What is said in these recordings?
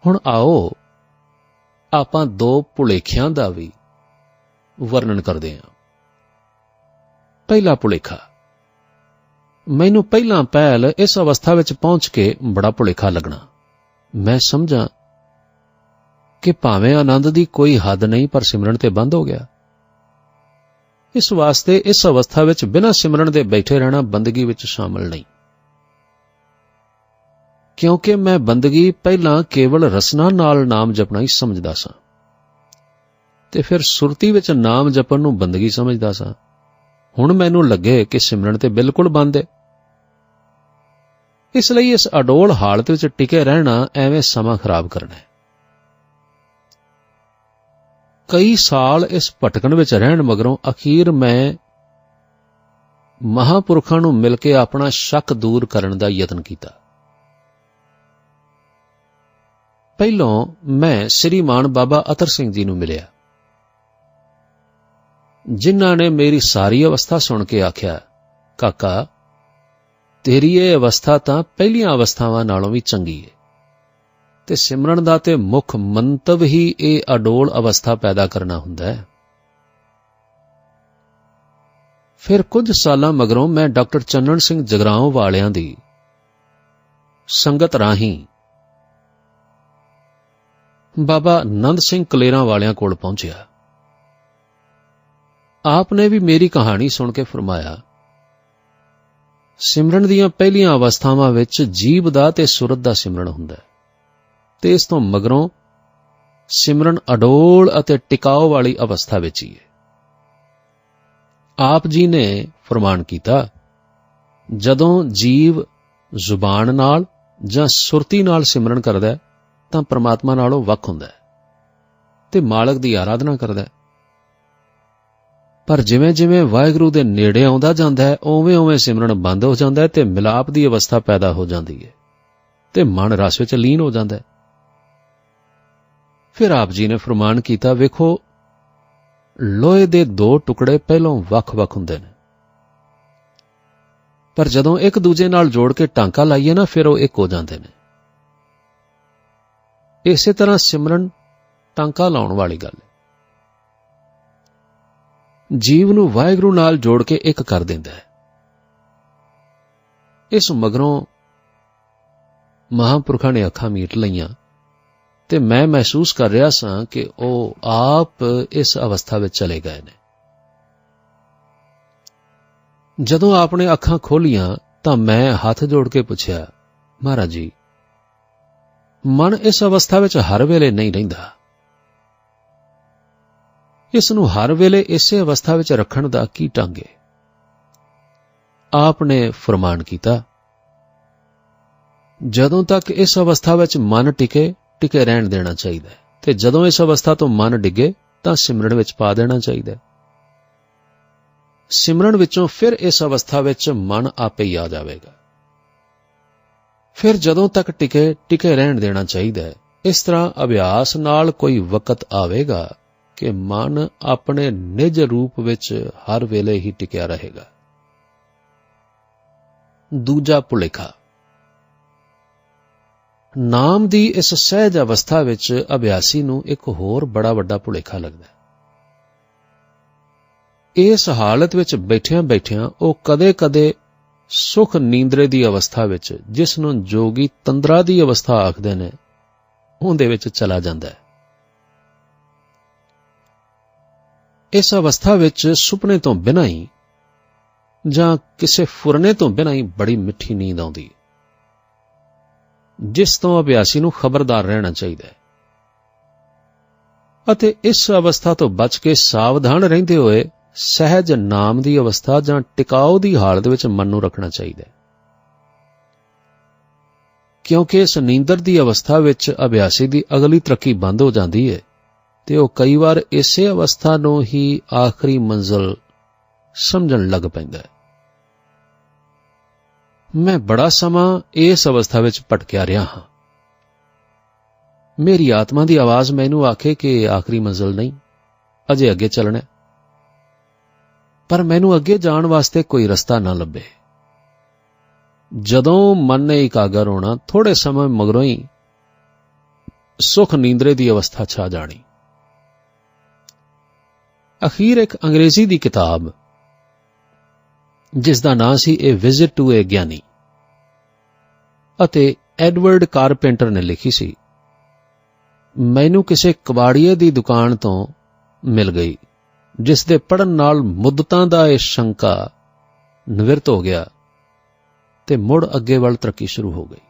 हुण आओ आपां दो भुलेखिਆਂ ਦਾ भी वर्णन करदे हां। पहला भुलेखा, मैनू पहला पहल इस अवस्था विच पहुंच के बड़ा भुलेखा लगना। मैं समझा कि भावें आनंद की कोई हद नहीं, पर सिमरन ते बंद हो गया। इस वास्ते इस अवस्था विच बिना सिमरन दे बैठे रहना बंदगी विच शामिल नहीं, क्योंकि मैं बंदगी पहला केवल रसना नाल नाम जपना ही समझदा सा, ते फिर सुरती विच नाम जपण नूं बंदगी समझदा सा। हुण मैनूं लगे कि सिमरन ते बिल्कुल बंद है, इसलिए इस अडोल हालत विच टिके रहना एवें समा खराब करना है। कई साल इस भटकण विच रहण मगरों अखीर मैं महापुरखां नूं मिल के अपना शक दूर करन दा यतन कीता। पहलों मैं श्रीमान बाबा अतर सिंह जी नूं मिलिया, जिन्हां ने मेरी सारी अवस्था सुन के आख्या, काका तेरी ये अवस्था तां पहलियां अवस्थावां नालों भी चंगी है, ते सिमरन दा ते मुख मंतव ही ये अडोल अवस्था पैदा करना हुंदा है। फिर कुछ सालां मगरों मैं डॉक्टर चन्नन सिंह जगराओं वालियां दी संगत राही बाबा नंद सिंह कलेरां वालियां कोल पहुंचिया। आपने भी मेरी कहानी सुन के फरमाया, सिमरन दीयां पहलियां अवस्थावां विच जीव दा ते सुरत दा सिमरन हुंदा है, ते इस तो मगरों सिमरन अडोल अते टिकाव वाली अवस्था विच ही है। आप जी ने फरमान कीता, जदों जीव जुबान नाल जां सुरती नाल सिमरन करदा है तां परमात्मा नालों वख हुंदा है ते मालक दी आराधना करदा है, पर जिवें जिवें वाहिगुरू दे नेड़े आउंदा जांदा है उवें उवें सिमरन बंद हो जांदा है ते मिलाप दी अवस्था पैदा हो जांदी है ते मन रस विच लीन हो जांदा है। फिर आप जी ने फरमान कीता, वेखो लोहे दे दो टुकड़े पहलों वख-वख हुंदे ने, पर जदों एक दूजे नाल जोड़ के टांका लाइए ना फिर वो एक हो जांदे ने। इसे तरह सिमरन टांका लाउण वाली गल है, जीव नूं वाहिगुरू नाल जोड़ के एक कर दिंदा है। इस मगरों महापुरखां ने अखां मीट लईआं ते मैं महसूस कर रहा सां कि वह आप इस अवस्था विच चले गए ने। जदों आपने अखां खोलियां तां मैं हाथ जोड़ के पुछया, महाराज जी मन इस अवस्था विच हर वेले नहीं रहिंदा, इस नूं हर वेले इसे अवस्था विच रखण दा की ढंग है? आपने फरमान कीता, जदों तक इस अवस्था विच मन टिके टिके रहण देना चाहिए, ते जदों इस अवस्था तो मन डिगे तां सिमरन विच पा देना चाहिए। सिमरन विचों फिर इस अवस्था विच मन आपे ही आ जाएगा। फिर जदों तक टिके टिके रहण देना चाहिए। इस तरह अभ्यास नाल कोई वक़्त आवेगा कि मन अपने निज रूप विच हर वेले ही टिकिया रहेगा। दूजा भुलेखा, नाम दी इस सहज अवस्था विच अभ्यासी नूं एक होर बड़ा वड्डा भुलेखा लगदा है। इस हालत विच बैठियां बैठियां ओ कदे कदे सुख नींदरे दी अवस्था विच, जिस नूं जोगी तंद्रा दी अवस्था आखदे ने, उहदे विच चला जांदा है। इस अवस्था विच सुपने तो बिना ही जां किसे फुरने तो बिना ही बड़ी मिठी नींद आउंदी है, जिस तो अभ्यासी नूं खबरदार रहना चाहिए अते इस अवस्था तो बच के सावधान रहिंदे होए सहज नाम दी अवस्था जां टिकाऊ दी हालत विच मन नूं रखना चाहिए, क्योंकि इस नींदर दी अवस्था विच अभ्यासी दी अगली तरक्की बंद हो जाती है ते वह कई बार इसे अवस्था नूं ही आखिरी मंजिल समझण लग पैंदा है। मैं बड़ा समा इस अवस्था विच भटकिया रहा हां। मेरी आत्मा दी आवाज मैनू आखे कि आखिरी मंजिल नहीं, अजे अगे चलना, पर मैनू अगे जाण वास्ते कोई रस्ता ना लभे। जदों मन ने एकागर होना, थोड़े समय मगरों ही ਸੁਖ ਨੀਂਦਰੇ ਦੀ ਅਵਸਥਾ ਛਾ ਜਾਣੀ। ਅਖੀਰ ਇੱਕ ਅੰਗਰੇਜ਼ੀ ਦੀ ਕਿਤਾਬ ਜਿਸ ਦਾ ਨਾਂ ਸੀ ਏ ਵਿਜ਼ਿਟ ਟੂ ਏ ਗਿਆਨੀ ਅਤੇ ਐਡਵਰਡ ਕਾਰਪੈਂਟਰ ਨੇ ਲਿਖੀ ਸੀ, ਮੈਨੂੰ ਕਿਸੇ ਕਬਾੜੀਏ ਦੀ ਦੁਕਾਨ ਤੋਂ ਮਿਲ ਗਈ ਜਿਸ ਦੇ ਪੜ੍ਹਨ ਨਾਲ ਮੁੱਦਤਾਂ ਦਾ ਇਹ ਸ਼ੰਕਾ ਨਿਵਰਤ ਹੋ ਗਿਆ ਤੇ ਮੁੜ ਅੱਗੇ ਵੱਲ ਤਰੱਕੀ ਸ਼ੁਰੂ ਹੋ ਗਈ।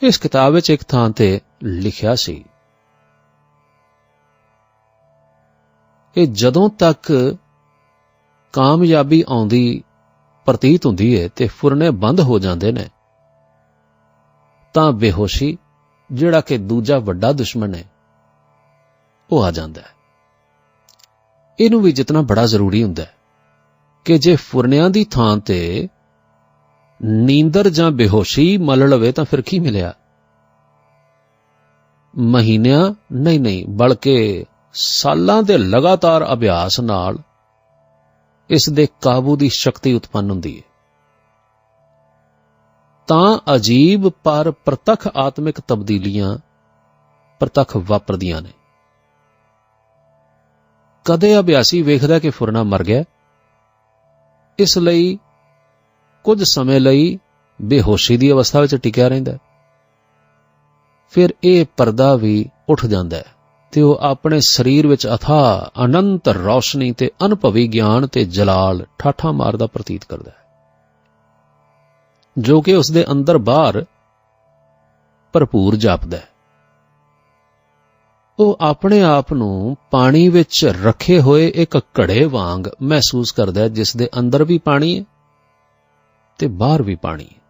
ਇਸ ਕਿਤਾਬ ਵਿੱਚ ਇੱਕ ਥਾਂ ਤੇ ਲਿਖਿਆ ਸੀ, ਇਹ ਜਦੋਂ ਤੱਕ ਕਾਮਯਾਬੀ ਆਉਂਦੀ ਪ੍ਰਤੀਤ ਹੁੰਦੀ ਹੈ ਤੇ ਫੁਰਨੇ ਬੰਦ ਹੋ ਜਾਂਦੇ ਨੇ ਤਾਂ ਬੇਹੋਸ਼ੀ, ਜਿਹੜਾ ਕਿ ਦੂਜਾ ਵੱਡਾ ਦੁਸ਼ਮਣ ਹੈ, ਉਹ ਆ ਜਾਂਦਾ ਹੈ। ਇਹਨੂੰ ਵੀ ਜਿਤਨਾ ਬੜਾ ਜ਼ਰੂਰੀ ਹੁੰਦਾ ਹੈ ਕਿ ਜੇ ਫੁਰਨਿਆਂ ਦੀ ਥਾਂ ਤੇ ਨੀਂਦਰ ਜਾਂ ਬੇਹੋਸ਼ੀ ਮੱਲ ਲਵੇ ਤਾਂ ਫਿਰ ਕੀ ਮਿਲਿਆ? ਮਹੀਨਿਆਂ ਨਹੀਂ ਬਲਕਿ ਸਾਲਾਂ ਦੇ ਲਗਾਤਾਰ ਅਭਿਆਸ ਨਾਲ ਇਸ ਦੇ ਕਾਬੂ ਦੀ ਸ਼ਕਤੀ ਉਤਪੰਨ ਹੁੰਦੀ ਹੈ। ਤਾਂ ਅਜੀਬ ਪਰ ਪ੍ਰਤੱਖ ਆਤਮਿਕ ਤਬਦੀਲੀਆਂ ਪ੍ਰਤੱਖ ਵਾਪਰਦੀਆਂ ਨੇ। ਕਦੇ ਅਭਿਆਸੀ ਵੇਖਦਾ ਕਿ ਫੁਰਨਾ ਮਰ ਗਿਆ, ਇਸ ਲਈ ਕੁਝ ਸਮੇਂ ਲਈ ਬੇਹੋਸ਼ੀ ਦੀ ਅਵਸਥਾ ਵਿੱਚ ਟਿਕਿਆ ਰਹਿੰਦਾ। ਫਿਰ ਇਹ ਪਰਦਾ ਵੀ ਉੱਠ ਜਾਂਦਾ ਹੈ ਤੇ ਉਹ ਆਪਣੇ ਸਰੀਰ ਵਿੱਚ ਅਥਾਹ ਅਨੰਤ ਰੌਸ਼ਨੀ ਤੇ ਅਨੁਭਵੀ ਗਿਆਨ ਤੇ ਜਲਾਲ ਠਾਠਾਂ ਮਾਰਦਾ ਪ੍ਰਤੀਤ ਕਰਦਾ ਹੈ, ਜੋ ਕਿ ਉਸ ਦੇ ਅੰਦਰ ਬਾਹਰ ਭਰਪੂਰ ਜਾਪਦਾ ਹੈ। ਉਹ ਆਪਣੇ ਆਪ ਨੂੰ ਪਾਣੀ ਵਿੱਚ ਰੱਖੇ ਹੋਏ ਇੱਕ ਘੜੇ ਵਾਂਗ ਮਹਿਸੂਸ ਕਰਦਾ ਹੈ, ਜਿਸ ਦੇ ਅੰਦਰ ਵੀ ਪਾਣੀ ਹੈ ਤੇ ਬਾਹਰ ਵੀ ਪਾਣੀ ਹੈ।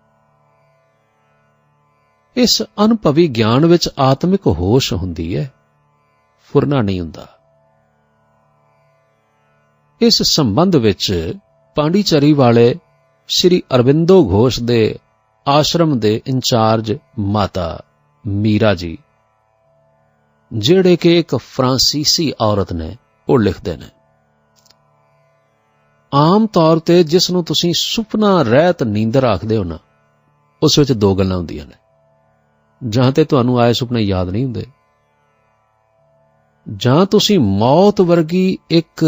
ਇਸ ਅਨੁਭਵੀ ਗਿਆਨ ਵਿੱਚ ਆਤਮਿਕ ਹੋਸ਼ ਹੁੰਦੀ ਹੈ, ਫੁਰਨਾ ਨਹੀਂ ਹੁੰਦਾ। ਇਸ ਸੰਬੰਧ ਵਿੱਚ ਪਾਂਡੀਚਰੀ ਵਾਲੇ ਸ਼੍ਰੀ ਅਰਬਿੰਦੋ ਘੋਸ਼ ਦੇ ਆਸ਼ਰਮ ਦੇ ਇੰਚਾਰਜ ਮਾਤਾ ਮੀਰਾ ਜੀ, ਜਿਹੜੇ ਕਿ ਇੱਕ ਫਰਾਂਸੀਸੀ ਔਰਤ ਨੇ, ਉਹ ਲਿਖਦੇ ਨੇ, ਆਮ ਤੌਰ ਤੇ ਜਿਸ ਨੂੰ ਤੁਸੀਂ ਸੁਪਨਾ ਰਹਿਤ ਨੀਂਦਰ ਆਖਦੇ ਹੋ ਨਾ, ਉਸ ਵਿੱਚ ਦੋ ਗੱਲਾਂ ਹੁੰਦੀਆਂ ਨੇ। ਜਾਂ ਤੇ ਤੁਹਾਨੂੰ ਆਏ ਸੁਪਨੇ ਯਾਦ ਨਹੀਂ ਹੁੰਦੇ, ਜਾਂ ਤੁਸੀਂ ਮੌਤ ਵਰਗੀ ਇੱਕ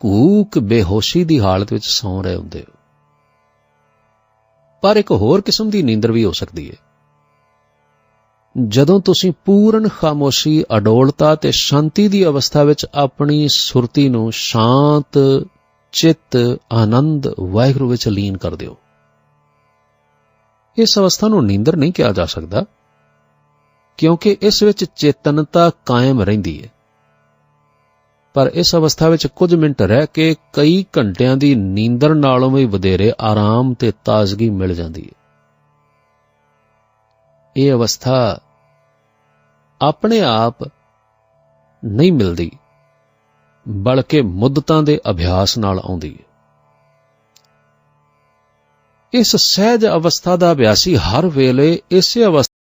ਕੂਕ ਬੇਹੋਸ਼ੀ ਦੀ ਹਾਲਤ ਵਿੱਚ ਸੌਂ ਰਹੇ ਹੁੰਦੇ ਹੋ। ਪਰ ਇੱਕ ਹੋਰ ਕਿਸਮ ਦੀ ਨੀਂਦਰ ਵੀ ਹੋ ਸਕਦੀ ਹੈ, ਜਦੋਂ ਤੁਸੀਂ ਪੂਰਨ ਖਾਮੋਸ਼ੀ, ਅਡੋਲਤਾ ਤੇ ਸ਼ਾਂਤੀ ਦੀ ਅਵਸਥਾ ਵਿੱਚ ਆਪਣੀ ਸੁਰਤੀ ਨੂੰ ਸ਼ਾਂਤ ਚਿੱਤ ਆਨੰਦ ਵਾਹਿਗੁਰੂ ਵਿੱਚ ਲੀਨ ਕਰਦੇ ਹੋ। ਇਸ ਅਵਸਥਾ ਨੂੰ ਨੀਂਦਰ ਨਹੀਂ ਕਿਹਾ ਜਾ ਸਕਦਾ, ਕਿਉਂਕਿ ਇਸ ਵਿੱਚ ਚੇਤਨਤਾ ਕਾਇਮ ਰਹਿੰਦੀ ਹੈ। ਪਰ ਇਸ ਅਵਸਥਾ ਵਿੱਚ ਕੁਝ ਮਿੰਟ ਰਹਿ ਕੇ ਕਈ ਘੰਟਿਆਂ ਦੀ ਨੀਂਦਰ ਨਾਲੋਂ ਵੀ ਵਧੇਰੇ ਆਰਾਮ ਤੇ ਤਾਜ਼ਗੀ ਮਿਲ ਜਾਂਦੀ ਹੈ। ਇਹ ਅਵਸਥਾ ਆਪਣੇ ਆਪ ਨਹੀਂ ਮਿਲਦੀ, ਬਲਕਿ ਮੁੱਦਤਾਂ ਦੇ ਅਭਿਆਸ ਨਾਲ ਆਉਂਦੀ ਹੈ। ਇਸ ਸਹਿਜ ਅਵਸਥਾ ਦਾ ਅਭਿਆਸੀ ਹਰ ਵੇਲੇ ਇਸੇ ਅਵਸਥਾ